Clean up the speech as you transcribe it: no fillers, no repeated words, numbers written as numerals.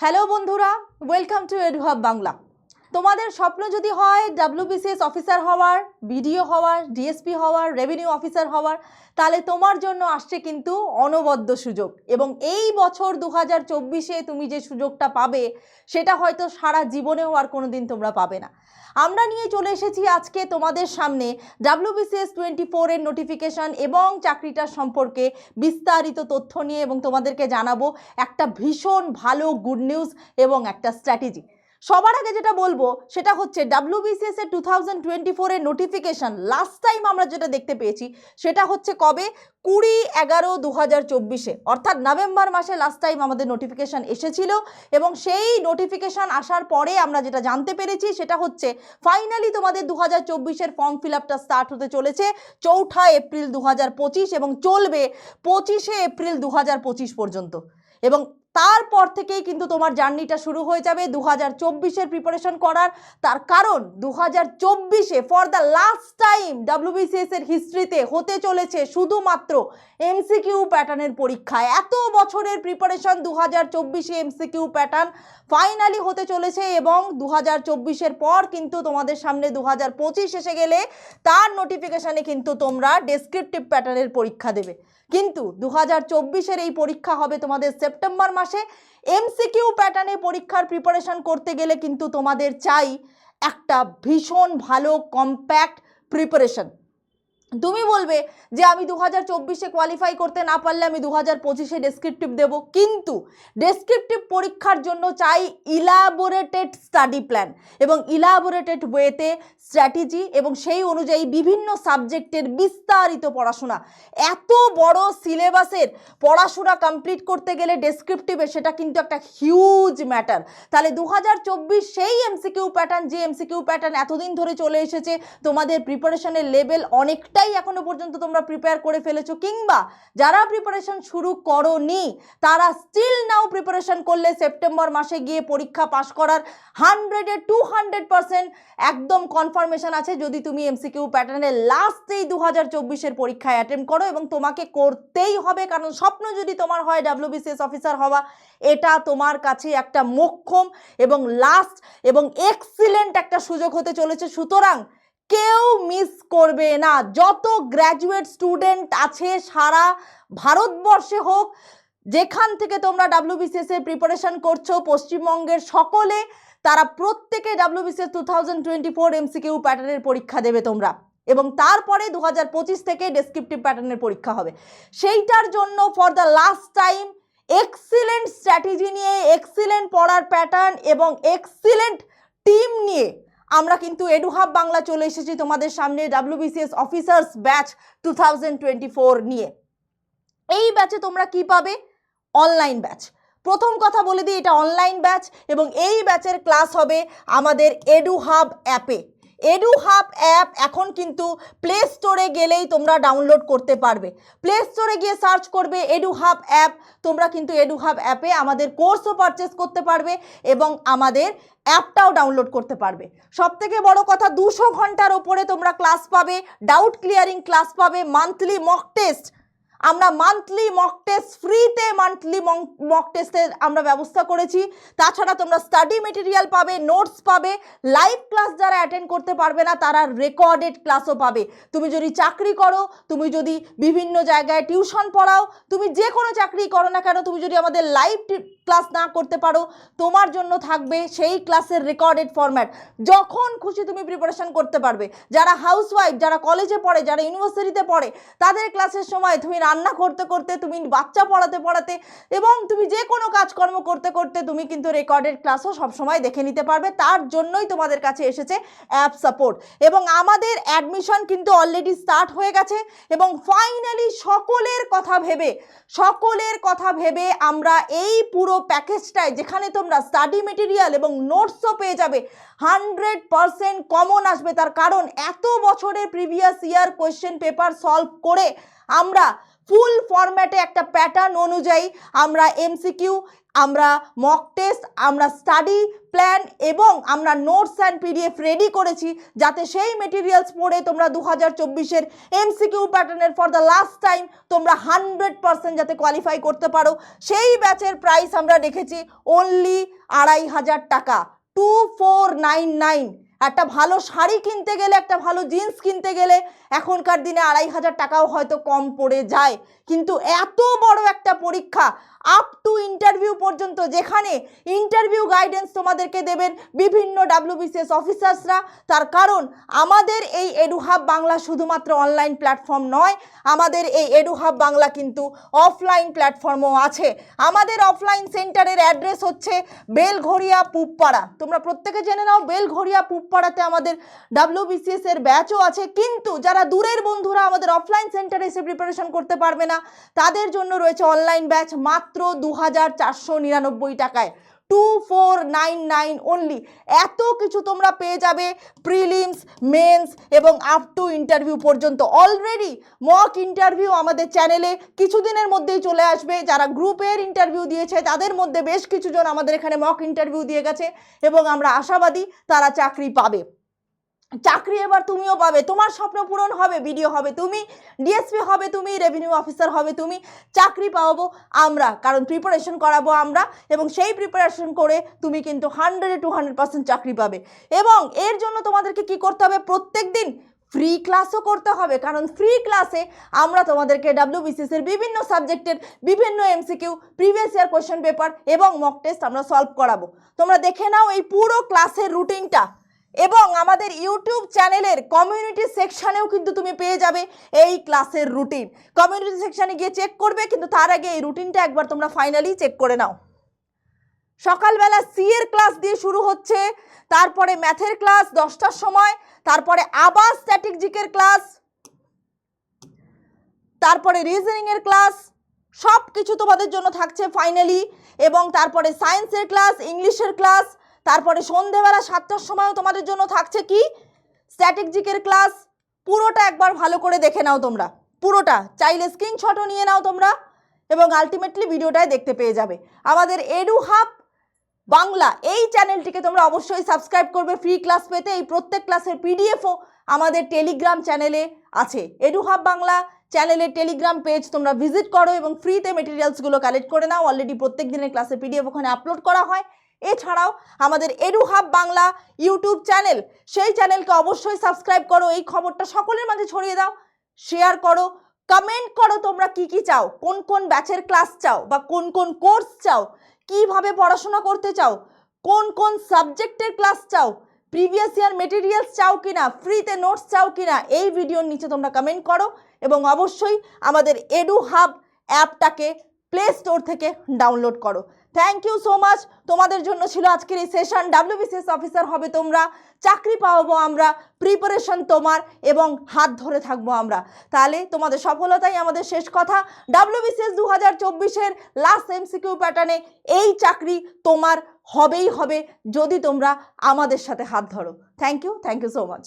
Hello বন্ধুরা, welcome to এডুহাব Bangla. তোমাদের স্বপ্ন যদি হয় ডাব্লিউবিসিএস অফিসার হওয়ার, বিডিও হওয়ার, ডিএসপি হওয়ার, রেভিনিউ অফিসার হওয়ার, তাহলে তোমার জন্য আসছে কিন্তু অনবদ্য সুযোগ। এবং এই বছর 2024-এ তুমি যে সুযোগটা পাবে সেটা হয়তো সারা জীবনেও আর কোনো দিন তোমরা পাবে না। আমরা নিয়ে চলে এসেছি আজকে তোমাদের সামনে ডাব্লিউবিসিএস 24 এর নোটিফিকেশন এবং চাকরিটার সম্পর্কে বিস্তারিত তথ্য নিয়ে, এবং তোমাদেরকে জানাবো একটা ভীষণ ভালো গুড নিউজ এবং একটা স্ট্র্যাটেজি। সবার আগে যেটা বলবো সেটা হচ্ছে ডাব্লিউবিসিএস এর 2024 এর নোটিফিকেশন লাস্ট টাইম আমরা যেটা দেখতে পেয়েছি সেটা হচ্ছে কবে 20/11/2024-এ, অর্থাৎ নভেম্বর মাসে লাস্ট টাইম আমাদের নোটিফিকেশন এসেছিল। এবং সেই নোটিফিকেশন আসার পরে আমরা যেটা জানতে পেরেছি সেটা হচ্ছে ফাইনালি তোমাদের 2024-এর ফর্ম ফিল আপটা স্টার্ট হতে চলেছে 4 এপ্রিল 2025 এবং চলবে 25 এপ্রিল 2025 পর্যন্ত। এবং তারপর থেকেই কিন্তু তোমার জার্নিটা শুরু হয়ে যাবে 2024-এর প্রিপারেশন করার। তার কারণ 2024-এ for the last time WBCS এর হিস্ট্রিতে হতে চলেছে শুধুমাত্র এমসিকিউ প্যাটার্নের পরীক্ষা। এত বছরের প্রিপারেশন 2024-এ এমসিকিউ প্যাটার্ন ফাইনালি হতে চলেছে। এবং 2024-এর পর কিন্তু তোমাদের সামনে 2025 এসে গেলে তার নোটিফিকেশানে কিন্তু তোমরা ডেসক্রিপটিভ প্যাটার্নের পরীক্ষা দেবে। কিন্তু 2024-এর এই পরীক্ষা হবে তোমাদের সেপ্টেম্বর মাসে। এমসিকিউ প্যাটার্নে পরীক্ষার প্রিপারেশন করতে গেলে কিন্তু তোমাদের চাই একটা ভীষণ ভালো কম্প্যাক্ট প্রিপারেশন। তুমি বলবে যে আমি 2024-এ কোয়ালিফাই করতে না পারলে আমি 2025-এ ডেসক্রিপটিভ দেব, কিন্তু ডেসক্রিপটিভ পরীক্ষার জন্য চাই ইলাবোরেটেড স্টাডি প্ল্যান এবং ইলাবোরেটেড ওয়েতে স্ট্র্যাটেজি, এবং সেই অনুযায়ী বিভিন্ন সাবজেক্টের বিস্তারিত পড়াশোনা। এত বড় সিলেবাসের পড়াশোনা কমপ্লিট করতে গেলে ডেসক্রিপটিভে সেটা কিন্তু একটা হিউজ ম্যাটার। তাহলে 2024 সেই এমসিকিউ প্যাটার্ন, যে এমসিকিউ প্যাটার্ন এতদিন ধরে চলে এসেছে, তোমাদের প্রিপারেশনের লেভেল অনেকটাই এখনো পর্যন্ত তোমরা প্রিপেয়ার করে ফেলেছো, কিংবা যারা প্রিপারেশন শুরু করোনি তারা স্টিল নাও প্রিপারেশন করলে সেপ্টেম্বর মাসে গিয়ে পরীক্ষা পাশ করার 100-এ 200% একদম কনফার্মেশন আছে যদি তুমি এমসিকিউ প্যাটার্নের লাস্টেই 2024-এর পরীক্ষায় অ্যাটেম্প করো। এবং তোমাকে করতেই হবে, কারণ স্বপ্ন যদি তোমার হয় ডাব্লিউবিসিএস অফিসার হওয়া, এটা তোমার কাছে একটা মোক্ষম এবং লাস্ট এবং এক্সিলেন্ট একটা সুযোগ হতে চলেছে। সুতরাং কেউ মিস করবে না। যত গ্র্যাজুয়েট স্টুডেন্ট আছে সারা ভারতবর্ষে হোক, যেখান থেকে তোমরা ডাব্লিউবিসিএস এর প্রিপারেশন করছো, পশ্চিমবঙ্গের সকলে, তারা প্রত্যেকে ডাব্লিউবিসিএস 2024 এমসিকিউ প্যাটার্নের পরীক্ষা দেবে তোমরা। এবং তারপরে 2025 থেকে ডেসক্রিপটিভ প্যাটার্নের পরীক্ষা হবে। সেইটার জন্য for the last time excellent strategy নিয়ে, এক্সিলেন্ট পড়ার প্যাটার্ন এবং এক্সিলেন্ট টিম নিয়ে আমরা কিন্তু এডুহাব বাংলা চলে এসেছি তোমাদের সামনে ডাব্লিউবিসিএস অফিসার্স ব্যাচ 2024 নিয়ে। এই ব্যাচে তোমরা কি পাবে? Online batch. প্রথম কথা বলে দিই, এটা অনলাইন ব্যাচ এবং এই ব্যাচের ক্লাস হবে আমাদের এডুহাব অ্যাপে। এডুহাব অ্যাপ এখন কিন্তু প্লে স্টোরে গেলেই তোমরা ডাউনলোড করতে পারবে। প্লে স্টোরে গিয়ে সার্চ করবে এডুহাব অ্যাপ, তোমরা কিন্তু এডুহাব অ্যাপে আমাদের কোর্সও পারচেস করতে পারবে এবং আমাদের অ্যাপটাও ডাউনলোড করতে পারবে। সবথেকে বড় কথা, 200 ঘন্টার ওপরে তোমরা ক্লাস পাবে, ডাউট ক্লিয়ারিং ক্লাস পাবে, মান্থলি মক টেস্ট। আমরা মান্থলি মক টেস্ট ফ্রিতে, মান্থলি মক টেস্টের আমরা ব্যবস্থা করেছি। তাছাড়া তোমরা স্টাডি মেটেরিয়াল পাবে, নোটস পাবে, লাইভ ক্লাস যারা অ্যাটেন্ড করতে পারবে না তারা রেকর্ডেড ক্লাসও পাবে। তুমি যদি চাকরি করো, তুমি যদি বিভিন্ন জায়গায় টিউশন পড়াও, তুমি যে কোনো চাকরি করো না কেন, তুমি যদি আমাদের লাইভ ক্লাস না করতে পারো, তোমার জন্য থাকবে সেই ক্লাসের রেকর্ডেড ফরম্যাট। যখন খুশি তুমি প্রিপারেশন করতে পারবে। যারা হাউসওয়াইফ, যারা কলেজে পড়ে, যারা ইউনিভার্সিটিতে পড়ে, তাদের ক্লাসের সময় তুমি রান্না করতে করতে, তুমি বাচ্চা পড়াতে পড়াতে এবং তুমি যে কোনো কাজকর্ম করতে করতে তুমি কিন্তু রেকর্ডেড ক্লাসও সবসময় দেখে নিতে পারবে। তার জন্যই তোমাদের কাছে এসেছে অ্যাপ সাপোর্ট। এবং আমাদের অ্যাডমিশন কিন্তু অলরেডি স্টার্ট হয়ে গেছে এবং ফাইনালি সকলের কথা ভেবে আমরা এই পুরো প্যাকেজটায়, যেখানে তোমরা স্টাডি মেটেরিয়াল এবং নোটসও পেয়ে যাবে, 100% কমন আসবে। তার কারণ এত বছরের previous year question paper solve করে আমরা ফুল ফরম্যাটে একটা প্যাটার্ন অনুযায়ী আমরা এমসিকিউ, আমরা মক টেস্ট, আমরা স্টাডি প্ল্যান এবং আমরা নোটস অ্যান্ড পিডিএফ রেডি করেছি, যাতে সেই মেটেরিয়ালস পড়ে তোমরা 2024-এর এমসিকিউ প্যাটার্নের ফর দ্য লাস্ট টাইম তোমরা 100% যাতে কোয়ালিফাই করতে পারো। সেই ব্যাচের প্রাইস আমরা রেখেছি অনলি 2500 টাকা, 2499। একটা ভালো শাড়ি কিনতে গেলে, একটা ভালো জিন্স কিনতে গেলে এখনকার দিনে 2500 টাকাও হয়তো কম পড়ে যায়, কিন্তু এত বড় একটা পরীক্ষা আপ টু ইন্টারভিউ পর্যন্ত, যেখানে ইন্টারভিউ গাইডেন্স তোমাদেরকে দেবেন বিভিন্ন WBCS অফিসার্সরা, তার কারণ আমাদের এই এডুহাব বাংলা শুধুমাত্র অনলাইন প্ল্যাটফর্ম নয়, আমাদের এই এডুহাব বাংলা কিন্তু অফলাইন প্ল্যাটফর্মও আছে। আমাদের অফলাইন সেন্টারের অ্যাড্রেস হচ্ছে বেলঘড়িয়া পুবপাড়া। তোমরা প্রত্যেকে জেনে নাও, বেলঘড়িয়া পুবপাড়াতে আমাদের WBCS এর ব্যাচও আছে, কিন্তু যারা দূরের বন্ধুরা আমাদের অফলাইন সেন্টারে এসে প্রিপারেশন করতে পারবে না, তাদের জন্য রয়েছে অনলাইন ব্যাচ মাত্র 2499 টাকায়, 2499 অনলি। এত কিছু তোমরা পেয়ে যাবে, প্রিলিমস, মেন্স এবং আপ টু ইন্টারভিউ পর্যন্ত। অলরেডি মক ইন্টারভিউ আমাদের চ্যানেলে কিছুদিনের মধ্যেই চলে আসবে। যারা গ্রুপের ইন্টারভিউ দিয়েছে তাদের মধ্যে বেশ কিছুজন আমাদের এখানে মক ইন্টারভিউ দিয়ে গেছে এবং আমরা আশাবাদী তারা চাকরি পাবে। চাকরি এবার তুমিও পাবে, তোমার স্বপ্ন পূরণ হবে, বিডিও হবে তুমি, ডিএসপি হবে তুমি, রেভিনিউ অফিসার হবে তুমি, চাকরি পাবো আমরা, কারণ প্রিপারেশন করাবো আমরা, এবং সেই প্রিপারেশন করে তুমি কিন্তু 100-200% চাকরি পাবে। এবং এর জন্য তোমাদেরকে কি করতে হবে, প্রত্যেক দিন ফ্রি ক্লাসও করতে হবে, কারণ ফ্রি ক্লাসে আমরা তোমাদেরকে WBCS এর বিভিন্ন সাবজেক্টের বিভিন্ন MCQ, previous year question paper এবং মক টেস্ট আমরা সলভ করাবো। তোমরা দেখে নাও এই পুরো ক্লাসের রুটিনটা, এবং আমাদের ইউটিউব চ্যানেলের কমিউনিটি সেকশানেও কিন্তু তুমি পেয়ে যাবে এই ক্লাসের রুটিন। কমিউনিটি সেকশানে গিয়ে চেক করবে, কিন্তু তার আগে এই রুটিনটা একবার তোমরা ফাইনালি চেক করে নাও। সকালবেলা সি এর ক্লাস দিয়ে শুরু হচ্ছে, তারপরে ম্যাথের ক্লাস 10টার সময়, তারপরে আবার স্ট্যাটিক জিকের ক্লাস, তারপরে রিজনিং এর ক্লাস, সব কিছু তোমাদের জন্য থাকছে ফাইনালি। এবং তারপরে সায়েন্সের ক্লাস, ইংলিশের ক্লাস, তারপরে সন্ধেবেলা 7টার সময়ও তোমাদের জন্য থাকছে কি, স্ট্যাটিক জিকের ক্লাস। পুরোটা একবার ভালো করে দেখে নাও তোমরা, পুরোটা চাইলে স্ক্রিনশটও নিয়ে নাও তোমরা, এবং আলটিমেটলি ভিডিওটাই দেখতে পেয়ে যাবে। আমাদের এডুহাব বাংলা এই চ্যানেলটিকে তোমরা অবশ্যই সাবস্ক্রাইব করবে ফ্রি ক্লাস পেতে। এই প্রত্যেক ক্লাসের পিডিএফও আমাদের টেলিগ্রাম চ্যানেলে আছে। এডুহাব বাংলা চ্যানেলের টেলিগ্রাম পেজ তোমরা ভিজিট করো এবং ফ্রিতে মেটেরিয়ালসগুলো কালেক্ট করে নাও। অলরেডি প্রত্যেক দিনের ক্লাসের পিডিএফ ওখানে আপলোড করা হয়। এছাড়াও আমাদের এডুহাব বাংলা ইউটিউব চ্যানেল, সেই চ্যানেলকে অবশ্যই সাবস্ক্রাইব করো। এই খবরটা সকলের মাঝে ছড়িয়ে দাও, শেয়ার করো, কমেন্ট করো তোমরা কি কি চাও, কোন কোন ব্যাচের ক্লাস চাও বা কোন কোন কোর্স চাও, কিভাবে পড়াশোনা করতে চাও, কোন কোন সাবজেক্টের ক্লাস চাও, প্রিভিয়াস ইয়ার মেটেরিয়ালস চাও কিনা, ফ্রিতে নোটস চাও কিনা, এই ভিডিওর নিচে তোমরা কমেন্ট করো। এবং অবশ্যই আমাদের এডুহাব অ্যাপটাকে প্লে স্টোর থেকে ডাউনলোড করো। Thank you so much. তোমাদের জন্য ছিল আজকের এই সেশন। WBCS অফিসার হবে তোমরা, চাকরি পাবো আমরা, প্রিপারেশন তোমার, এবং হাত ধরে থাকবো আমরা। তাহলে তোমাদের সফলতাই আমাদের শেষ কথা। WBCS 2024-এর লাস্ট এমসিকিউ প্যাটার্নে এই চাকরি তোমার হবেই হবে, যদি তোমরা আমাদের সাথে হাত ধরো। Thank you so much.